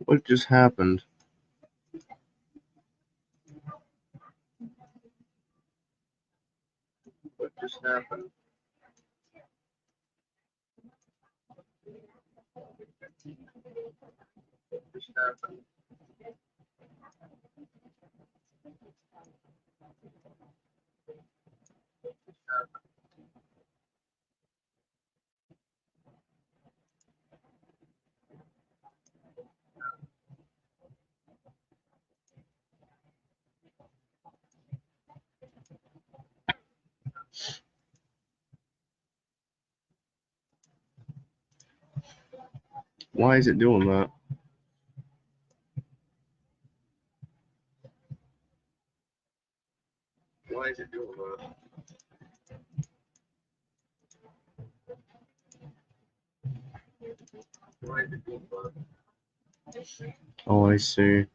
What just happened? What just happened? What just happened? Why is it doing that? Why is it doing that? Why is it doing that? Oh, I see.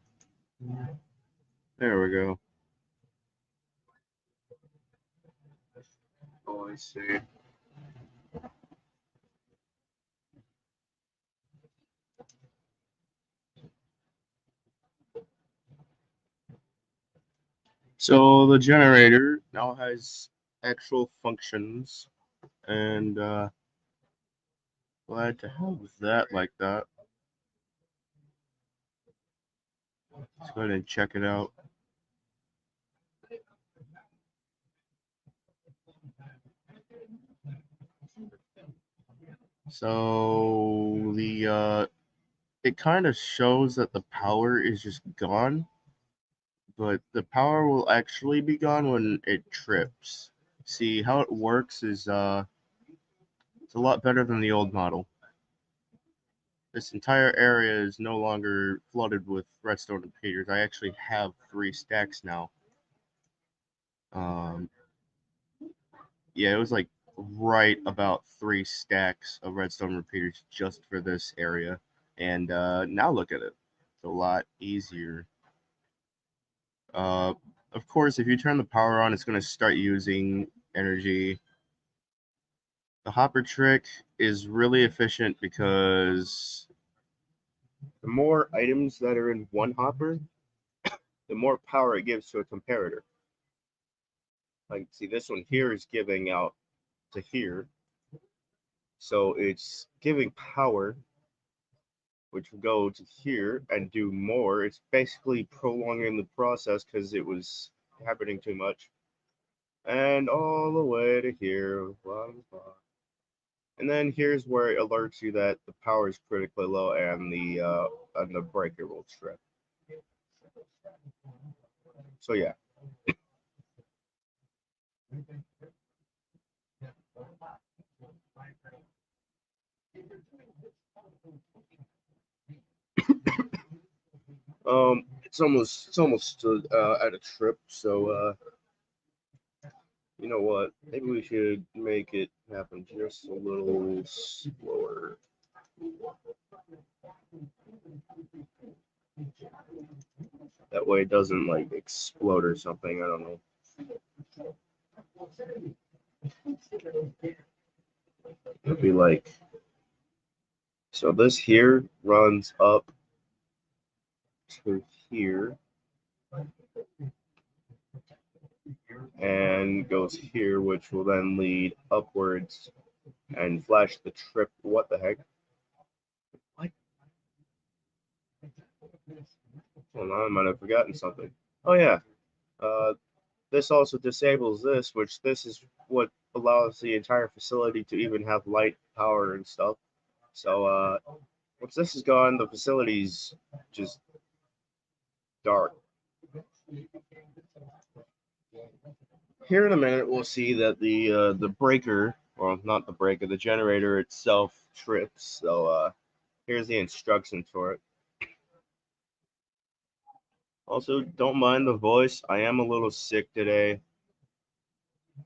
There we go. Oh, I see. So the generator now has actual functions, and glad to have that like that. Let's go ahead and check it out. So the it kind of shows that the power is just gone, but the power will actually be gone when it trips. See how it works is it's a lot better than the old model. This entire area is no longer flooded with redstone repeaters. I actually have 3 stacks now. Yeah, it was like right about 3 stacks of redstone repeaters just for this area. And now look at it. It's a lot easier. Of course, if you turn the power on, it's going to start using energy. The hopper trick is really efficient because the more items that are in one hopper, the more power it gives to a comparator. Like, see, this one here is giving out to here. So it's giving power, which will go to here and do more. It's basically prolonging the process because it was happening too much. And all the way to here. Blah, blah. And then here's where it alerts you that the power is critically low and the breaker will trip. So yeah. It's almost at a trip. So you know what? Maybe we should make it happen just a little slower. That way it doesn't like explode or something. I don't know. It'd be like, so this here runs up to here and goes here, which will then lead upwards and flash the trip. What the heck? What? Hold on, I might have forgotten something. Oh yeah. Uh, this also disables this, which this is what allows the entire facility to even have light, power, and stuff. So once this is gone, the facility's just dark. Here in a minute, we'll see that the breaker, well, not the breaker, the generator itself trips. So here's the instructions for it. Also, don't mind the voice. I am a little sick today.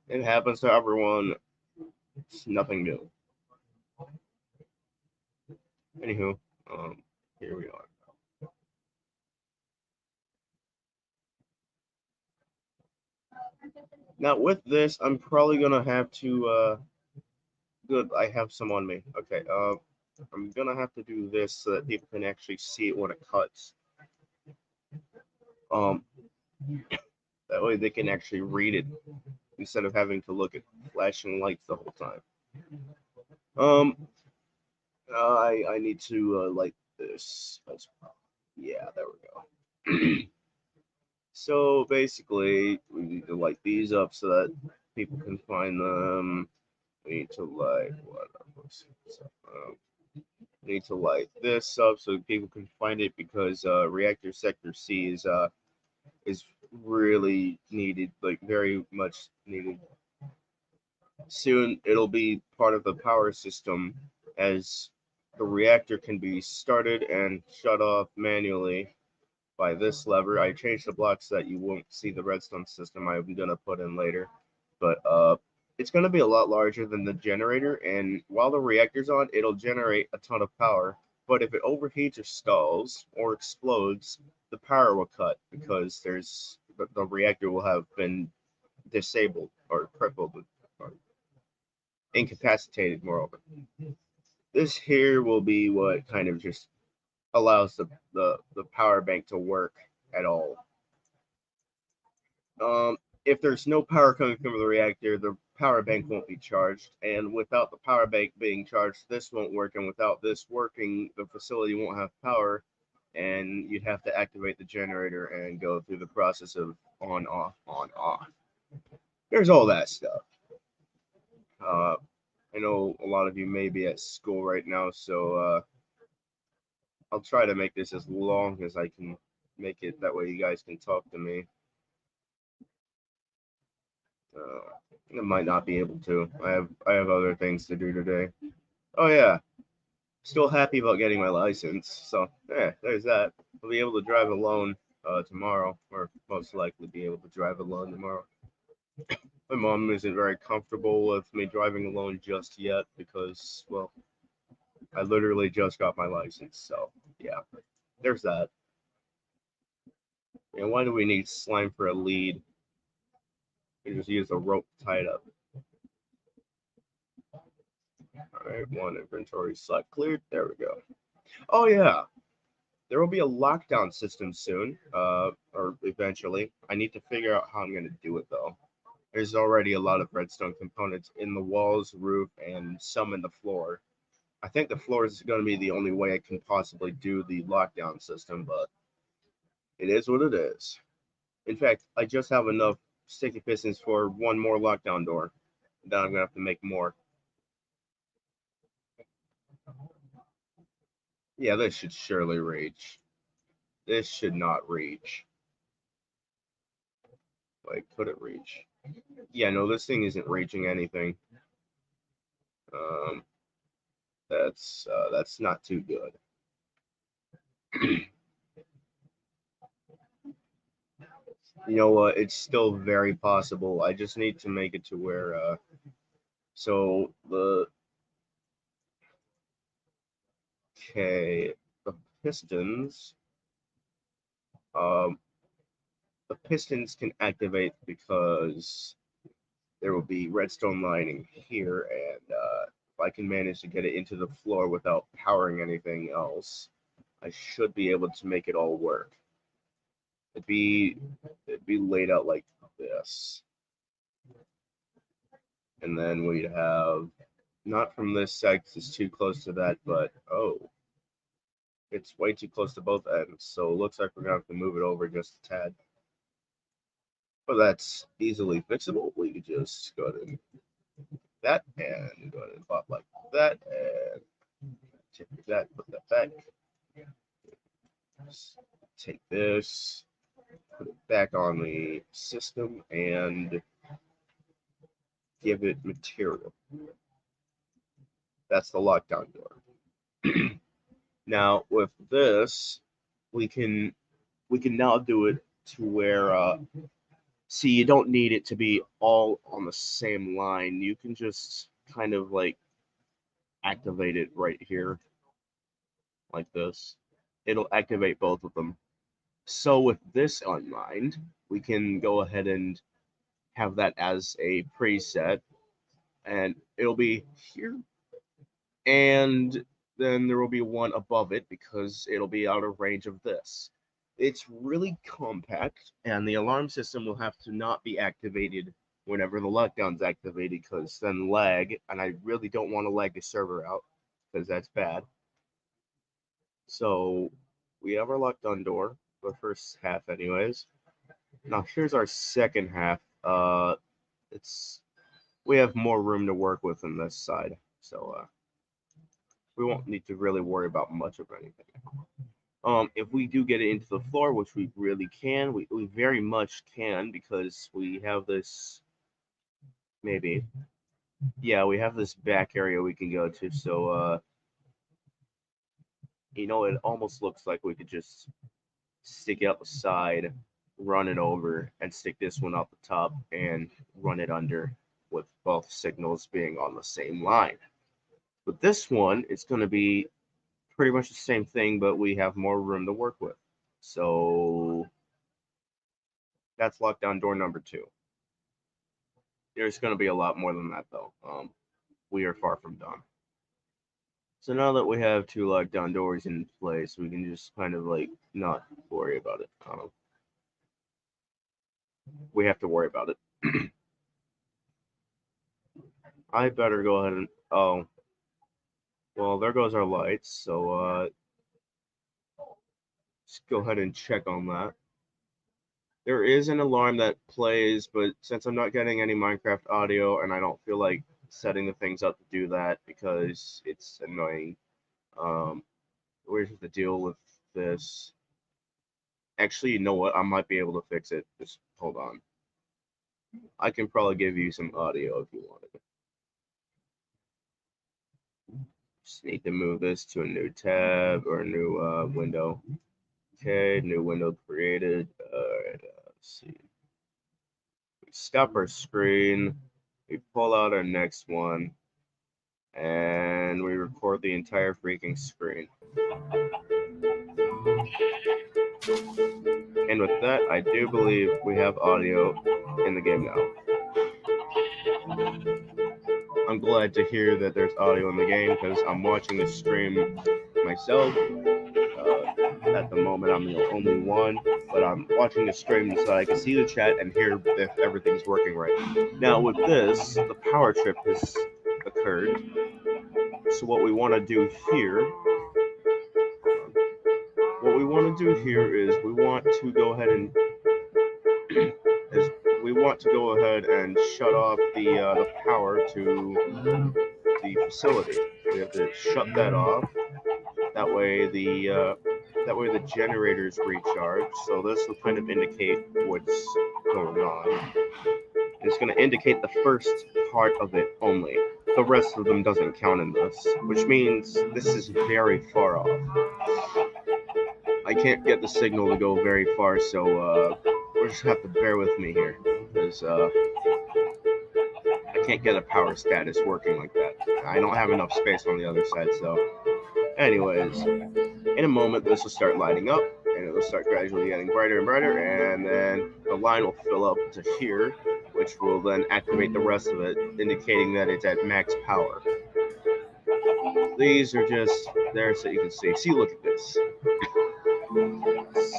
It happens to everyone. It's nothing new. Anywho, here we are. Now with this, I'm probably gonna have to. Good, I have some on me. Okay. I'm gonna have to do this so that people can actually see it when it cuts. Um, that way they can actually read it instead of having to look at flashing lights the whole time. Um, I need to light this. Yeah, there we go. So basically, we need to light these up so that people can find them. We need to light what? Um, we need to light this up so people can find it because reactor sector C is really needed, like very much needed. Soon it'll be part of the power system as the reactor can be started and shut off manually by this lever. I changed the blocks so that you won't see the redstone system I'm gonna put in later, but it's gonna be a lot larger than the generator. And while the reactor's on, it'll generate a ton of power. But if it overheats or stalls or explodes, the power will cut because the reactor will have been disabled or crippled or incapacitated. Moreover, this here will be what kind of just allows the power bank to work at all. If there's no power coming from the reactor, the power bank won't be charged. And without the power bank being charged, this won't work. And without this working, the facility won't have power. And you'd have to activate the generator and go through the process of on, off, on, off. There's all that stuff. Uh, I know a lot of you may be at school right now, so I'll try to make this as long as I can make it. That way you guys can talk to me. I might not be able to. I have other things to do today. Oh yeah, still happy about getting my license. So yeah, there's that. I'll be able to drive alone tomorrow, or most likely be able to drive alone tomorrow. My mom isn't very comfortable with me driving alone just yet because, well, I literally just got my license. So yeah, there's that. And why do we need slime for a lead? We just use a rope to tie it up. All right, one inventory slot cleared. There we go. Oh yeah, there will be a lockdown system soon, or eventually. I need to figure out how I'm going to do it though. There's already a lot of redstone components in the walls, roof, and some in the floor. I think the floor is going to be the only way I can possibly do the lockdown system, but it is what it is. In fact, I just have enough sticky pistons for one more lockdown door. Then I'm going to have to make more. Yeah, this should surely reach. This should not reach. Like, could it reach? Yeah, no, this thing isn't reaching anything. Um, that's not too good. You know what? It's still very possible. I just need to make it to where so the okay the pistons um the pistons can activate because there will be redstone lining here, and if I can manage to get it into the floor without powering anything else, I should be able to make it all work. It'd be laid out like this. And then we'd have, not from this side because it's too close to that, but oh, it's way too close to both ends. So it looks like we're going to have to move it over just a tad. But that's easily fixable. We could just go ahead and that and go ahead and pop like that and take that, put that back. Take this, put it back on the system, and give it material. That's the lockdown door. Now with this, we can now do it to where see, you don't need it to be all on the same line. You can just kind of like activate it right here like this. It'll activate both of them. So with this in mind, we can go ahead and have that as a preset, and it'll be here, and then there will be one above it because it'll be out of range of this. It's really compact, and the alarm system will have to not be activated whenever the lockdown's activated because then lag, and I really don't want to lag the server out because that's bad. So we have our lockdown door, the first half anyways. Now here's our second half. We have more room to work with on this side, so we won't need to really worry about much of anything. If we do get it into the floor, which we really can, we very much can because we have this, maybe, yeah, we have this back area we can go to, so, you know, it almost looks like we could just stick it out the side, run it over, and stick this one out the top and run it under with both signals being on the same line. With this one, it's going to be pretty much the same thing, but we have more room to work with. So that's lockdown door number 2. There's going to be a lot more than that, though. We are far from done. So now that we have 2 lockdown doors in place, we can just kind of like not worry about it. We have to worry about it. I better go ahead and, oh, well, there goes our lights. So let's go ahead and check on that. There is an alarm that plays, but since I'm not getting any Minecraft audio and I don't feel like setting the things up to do that because it's annoying, where's the deal with this? Actually, you know what? I might be able to fix it. Just hold on. I can probably give you some audio if you wanted. Just need to move this to a new tab or a new window. Okay, new window created. Alright, let's see. We stop our screen. We pull out our next one. And we record the entire freaking screen. And with that, I do believe we have audio in the game now. I'm glad to hear that there's audio in the game because I'm watching the stream myself. At the moment, I'm the only one, but I'm watching the stream so I can see the chat and hear if everything's working right. Now, with this, the power trip has occurred. So what we want to do here is we want to go ahead and shut off the power to the facility. We have to shut that off. That way the generators recharge. So this will kind of indicate what's going on. It's going to indicate the first part of it only. The rest of them doesn't count in this, which means this is very far off. I can't get the signal to go very far, so we'll just have to bear with me here, because I can't get a power status working like that. I don't have enough space on the other side, so anyways, in a moment this will start lighting up, and it will start gradually getting brighter and brighter, and then the line will fill up to here, which will then activate the rest of it, indicating that it's at max power. these are just there so you can see. See, look at this.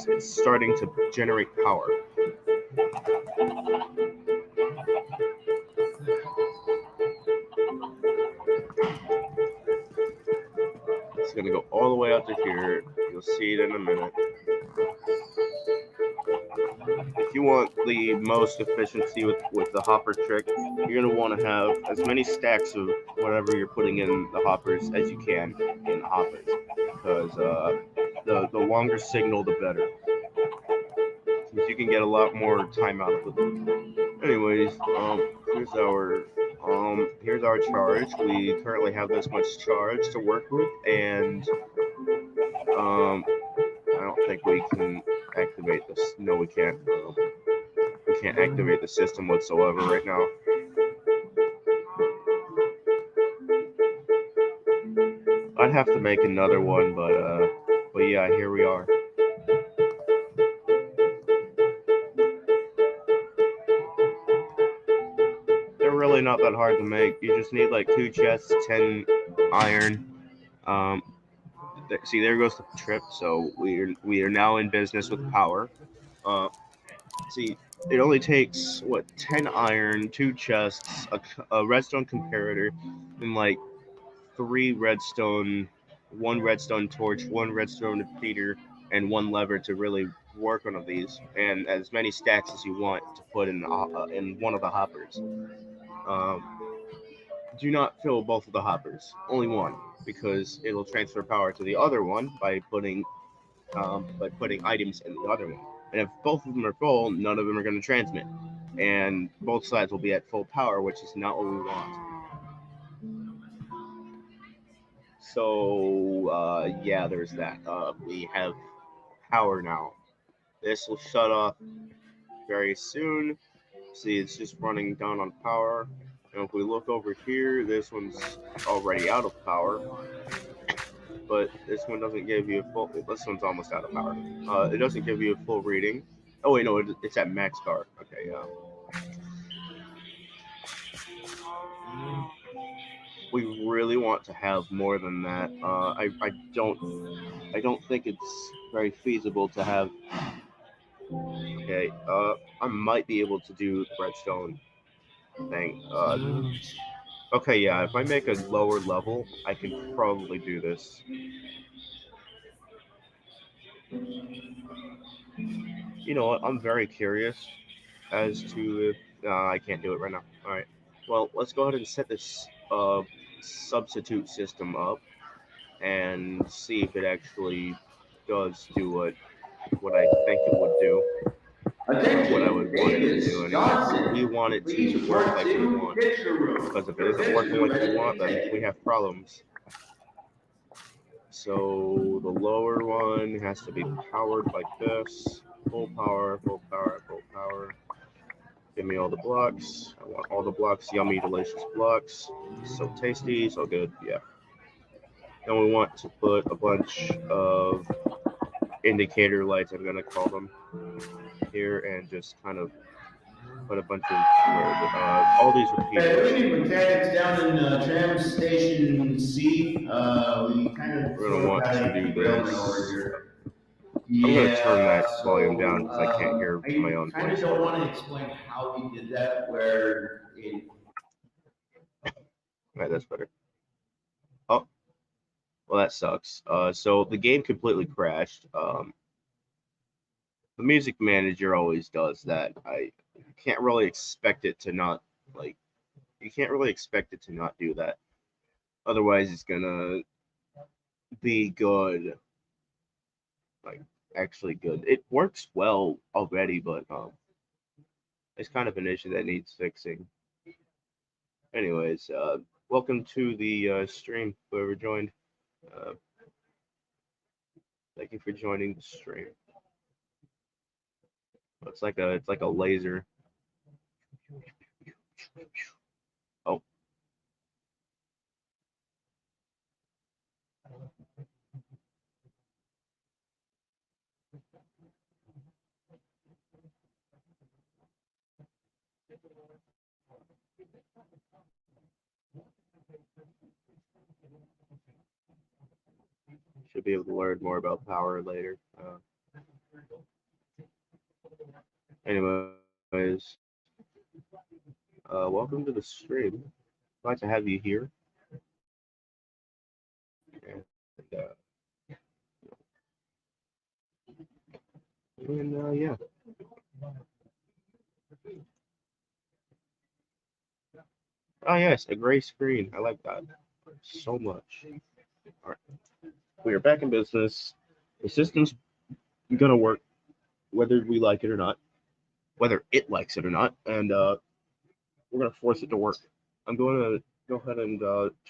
It's starting to generate power. It's going to go all the way out to here. You'll see it in a minute. If you want the most efficiency with the hopper trick, you're going to want to have as many stacks of whatever you're putting in the hoppers as you can in the hoppers, because the longer signal, the better. Because you can get a lot more time out of it. Anyways, here's our charge. We currently have this much charge to work with, and I don't think we can activate this. No, we can't. We can't activate the system whatsoever right now. I'd have to make another one, but yeah, here we are. They're really not that hard to make. You just need like 2 chests, 10 iron. Um, See, there goes the trip. So we are now in business with power. Uh, See, it only takes what 10 iron, 2 chests, a redstone comparator, and like 3 redstone, 1 redstone torch, 1 redstone repeater, and 1 lever to really work one of these, and as many stacks as you want to put in one of the hoppers. Um, do not fill both of the hoppers, only one, because it'll transfer power to the other one by putting items in the other one. And if both of them are full, none of them are going to transmit, and both sides will be at full power, which is not what we want. So yeah, there's that. We have power now. This will shut off very soon. See, it's just running down on power. And if we look over here, this one's already out of power. But this one doesn't give you a full. This one's almost out of power. It doesn't give you a full reading. Oh wait, no, it's at max power. Okay, yeah. We really want to have more than that. I don't think it's very feasible to have. Okay, I might be able to do the redstone thing. Okay, yeah, if I make a lower level, I can probably do this. You know what? I'm very curious as to if I can't do it right now. All right. Well, let's go ahead and set this substitute system up and see if it actually does do what I think it would do, or what I would want it to Davis do. Anyways, Johnson, we want it to please work report like we to want, picture room. because if it Your isn't working picture like we has want, been then we taken. have problems. So the lower one has to be powered like this. Full power, full power, full power. Give me all the blocks. I want all the blocks. Yummy, delicious blocks. So tasty, so good. Yeah. Then we want to put a bunch of indicator lights, I'm going to call them, here, and just kind of put a bunch of, where is it? All these Hey, good repeaters. evening, mechanics down in tram station C. We kind of We're going to sort of want had to a do derailment over this. here. I'm going to turn Yeah, that volume down so because I can't hear my I own kind voice. of don't Hold want on. to explain how we did that, where it. Right, that's better. Oh, well, that sucks. So the game completely crashed. The music manager always does that. I can't really expect it to not, like, you can't really expect it to not do that. Otherwise, it's gonna be good, like actually good. It works well already, but it's kind of an issue that needs fixing. Anyways, welcome to the stream. Whoever joined, uh, thank you for joining the stream. It's like a laser. Oh, Should be able to learn more about power later. Anyways, welcome to the stream. Glad to have you here. And yeah. Oh yes, a gray screen. I like that so much. All right, we are back in business. The system's gonna work whether we like it or not, whether it likes it or not, and we're gonna force it to work. I'm going to go ahead and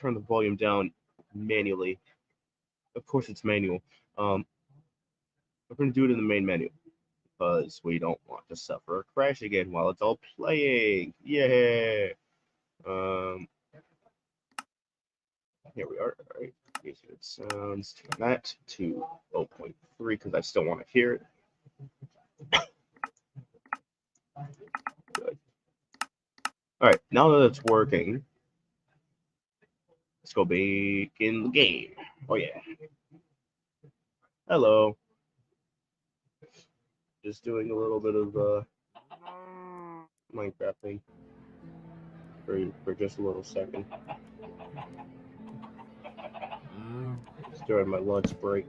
turn the volume down manually. Of course, it's manual. Um, we're gonna do it in the main menu because we don't want to suffer a crash again while it's all playing. Yeah. Um, here we are. All right. It sounds turn that to 0.3 because I still want to hear it. Good. All right. Now that it's working, let's go back in the game. Oh yeah. Hello. Just doing a little bit of Minecraft thing for just a little second. Just during my lunch break.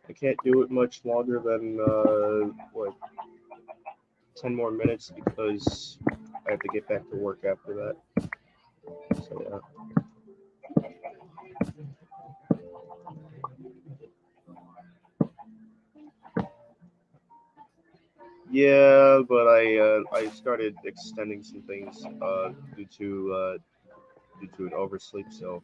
I can't do it much longer than what 10 more minutes because I have to get back to work after that. So yeah. Yeah, but I started extending some things due to an oversleep. So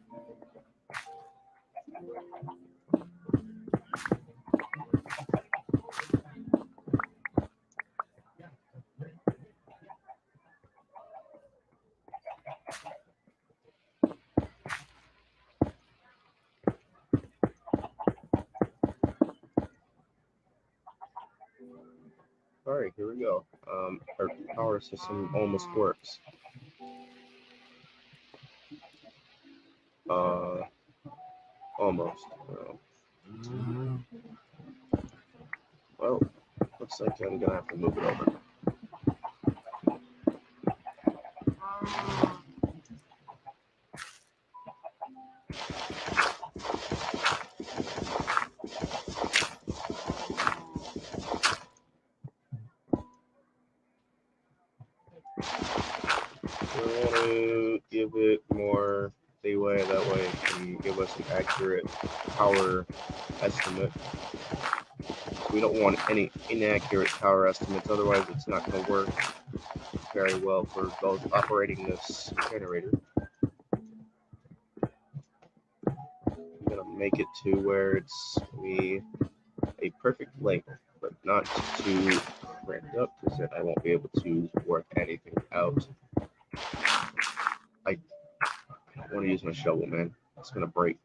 all right, here we go. Our power system almost works. Uh, almost. Well, looks like I'm gonna have to move it over. We want to give it more leeway, that way it can give us an accurate power estimate. We don't want any inaccurate power estimates, otherwise it's not going to work very well for both operating this generator. I'm going to make it to where it's a perfect length, but not too cramped up, because then I won't be able to work anything out. I don't want to use my shovel, man. It's going to break.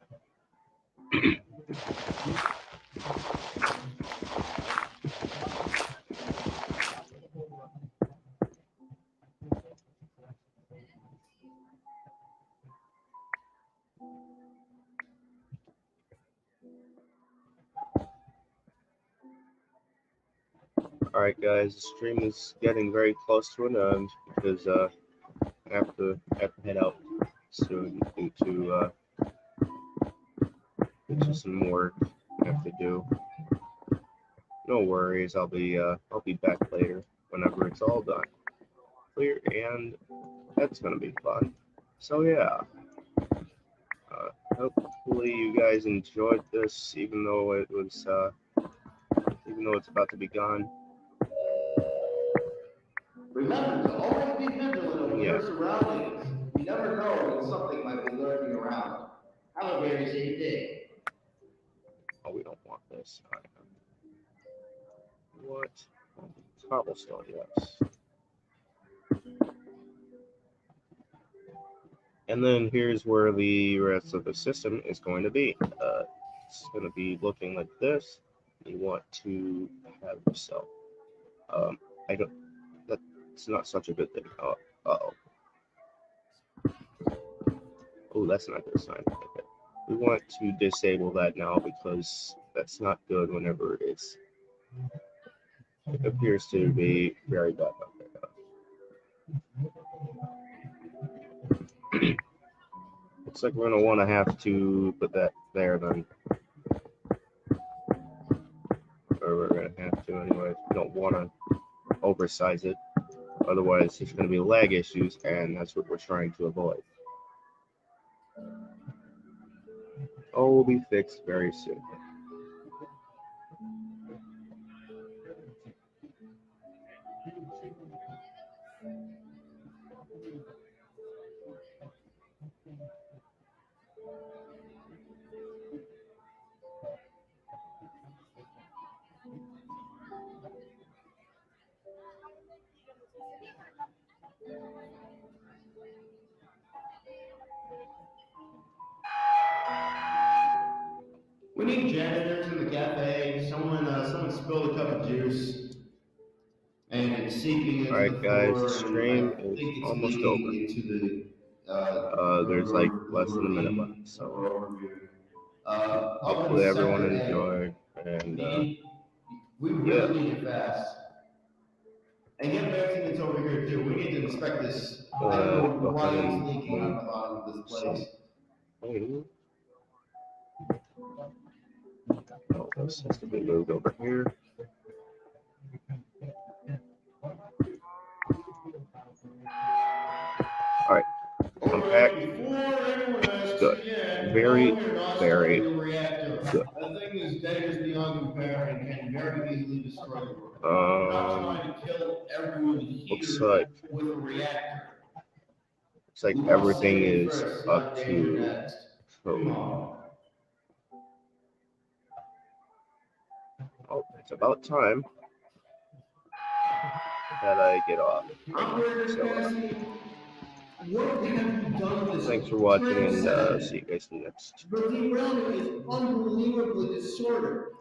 All right, guys, the stream is getting very close to an end because I have to head out soon due to some work I have to do. No worries, I'll be back later whenever it's all done. Clear, and that's gonna be fun. So yeah, hopefully you guys enjoyed this, even though it's about to be gone. Remember to always be vigilant of Yeah. your surroundings. You never know when something might be lurking around. Have a very safe day. Oh, we don't want this. what? Cobblestone, yes. And then here's where the rest of the system is going to be. It's going to be looking like this. You want to have yourself. I don't. That's not such a good thing. Oh. Oh, that's not a good sign. Okay. We want to disable that now because that's not good whenever it appears to be very bad. Okay. Looks like we're going to want to have to put that there then. Or we're going to have to anyway. We don't want to oversize it. Otherwise, there's going to be lag issues, and that's what we're trying to avoid. All will be fixed very soon. We need janitors in the cafe. Someone spilled a cup of juice, and it's seeping into Alright, the guys, the floor, and I stream is think it's almost leaking over. into the There's like less than a minute left, the so overview. Up in hopefully everyone sector A, enjoyed. And we yeah, really need it fast. And get maintenance over here too. We need to inspect this. I don't know go why ahead it's and leaking move on the bottom of this some. place. Oh, this has to be moved over here. Alright, unpacked. Good. Very, very good. That thing is dangerous beyond compare and can very easily destroy the world. We're not trying to kill everyone Looks here with a reactor. like We want everything safety is first, up not danger to next. Come code. on. Oh, it's about time that I get off. Operator So, Cassie, what have you done with this thanks for watching, train and set? see you guys next The derailment is unbelievably disordered.